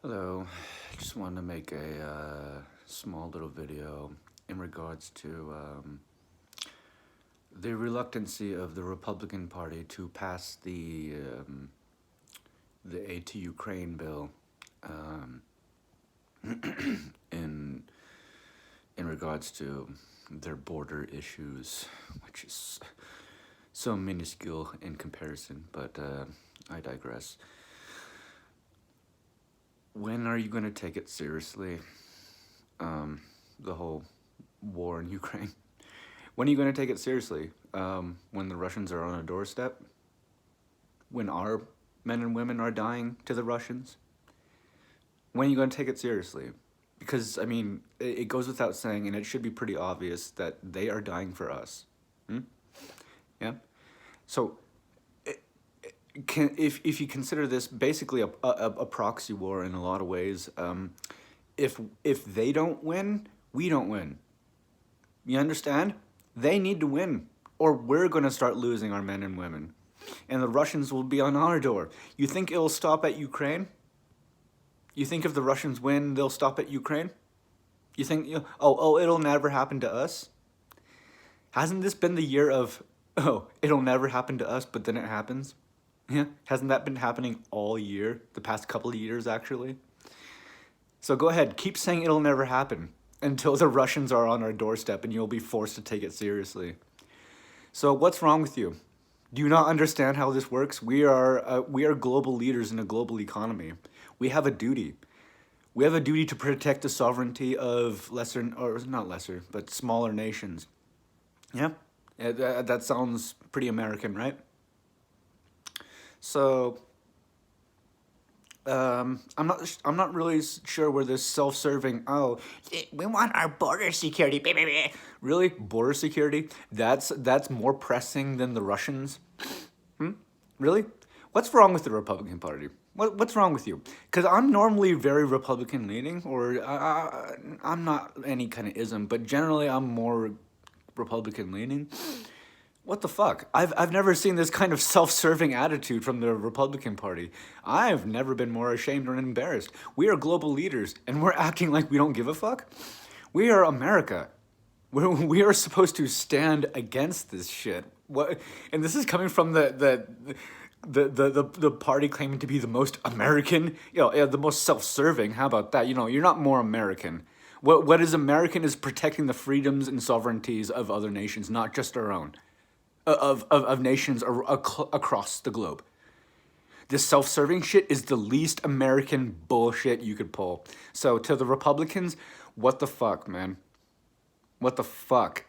Hello, just wanted to make a small little video in regards to the reluctancy of the Republican Party to pass the aid to Ukraine bill um, in in regards to their border issues, which is so minuscule in comparison. But I digress. When are you going to take it seriously? The whole war in Ukraine. When are you going to take it seriously? When the Russians are on a doorstep? When our men and women are dying to the Russians? When are you going to take it seriously? Because, I mean, it goes without saying, and it should be pretty obvious, that they are dying for us. Hmm? Yeah? So, if you consider this basically a proxy war in a lot of ways, if they don't win, we don't win. You understand? They need to win, or we're going to start losing our men and women. And the Russians will be on our door. You think it'll stop at Ukraine? You think if the Russians win, they'll stop at Ukraine? You think, it'll never happen to us? Hasn't this been the year of, it'll never happen to us, but then it happens? Yeah, hasn't that been happening all year? The past couple of years, actually? So go ahead, keep saying it'll never happen until the Russians are on our doorstep and you'll be forced to take it seriously. So what's wrong with you? Do you not understand how this works? We are global leaders in a global economy. We have a duty. We have a duty to protect the sovereignty of lesser, or not lesser, but smaller nations. Yeah, that sounds pretty American, right? So I'm not really sure where this self-serving, we want our border security, baby. Really? Border security? That's more pressing than the Russians? Really? What's wrong with the Republican Party? What's wrong with you? Because I'm normally very Republican leaning, or I'm not any kind of ism, but generally I'm more Republican leaning. What the fuck? I've never seen this kind of self-serving attitude from the Republican Party. I've never been more ashamed or embarrassed. We are global leaders, and we're acting like we don't give a fuck? We are America. We are supposed to stand against this shit. What? And this is coming from the party claiming to be the most American, the most self-serving. How about that? You're not more American. What is American is protecting the freedoms and sovereignties of other nations, not just our own, of nations across the globe. This self-serving shit is the least American bullshit you could pull. So to the Republicans, what the fuck, man? What the fuck?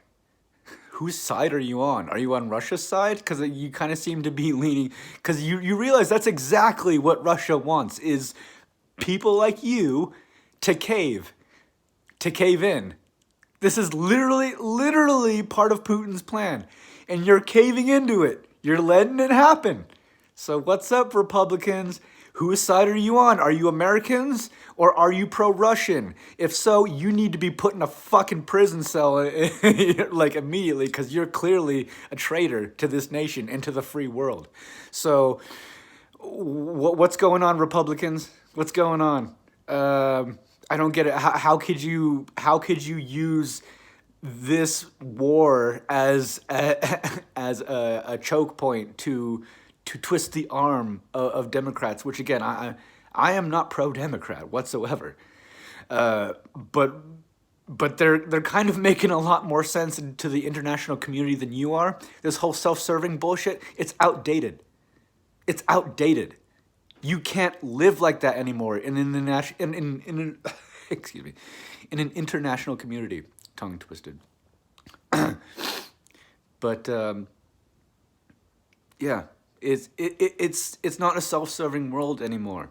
Whose side are you on? Are you on Russia's side? Because you kind of seem to be leaning, because you realize that's exactly what Russia wants, is people like you to cave in. This is literally part of Putin's plan. And you're caving into it. You're letting it happen. So what's up, Republicans? Whose side are you on? Are you Americans or are you pro-Russian? If so, you need to be put in a fucking prison cell like immediately, because you're clearly a traitor to this nation and to the free world. So what's going on, Republicans? What's going on? I don't get it. How could you use this war as a choke point to twist the arm of Democrats, which again I am not pro-Democrat whatsoever, but they're kind of making a lot more sense to the international community than you are. This whole self-serving bullshit, it's outdated. It's outdated. You can't live like that anymore excuse me, in an international community. Tongue twisted. But yeah, it's not a self-serving world anymore.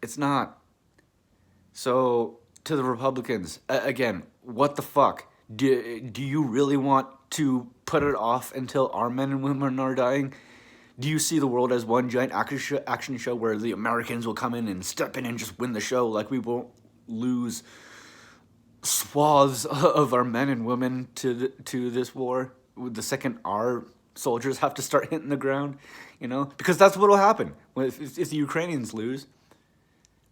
It's not. So to the Republicans, again, what the fuck? Do you really want to put it off until our men and women are dying? Do you see the world as one giant action show where the Americans will come in and step in and just win the show, like we won't lose swaths of our men and women to this war the second our soldiers have to start hitting the ground, because that's what will happen if the Ukrainians lose.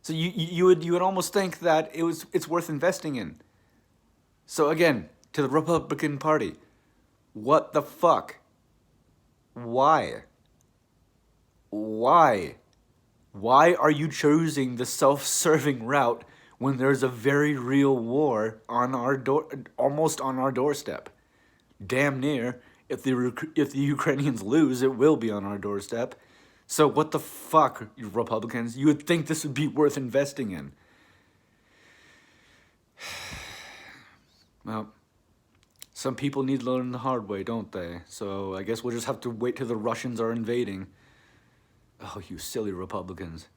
So you would almost think that it's worth investing in. So again, to the Republican Party, what the fuck? Why? Why? Why are you choosing the self-serving route when there's a very real war on our door, almost on our doorstep? Damn near. If the Ukrainians lose, it will be on our doorstep. So what the fuck, you Republicans? You would think this would be worth investing in. Well, some people need to learn the hard way, don't they? So I guess we'll just have to wait till the Russians are invading. Oh, you silly Republicans.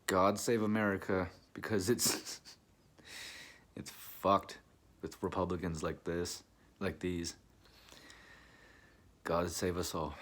God save America, because it's it's fucked with Republicans like this, like these. God save us all.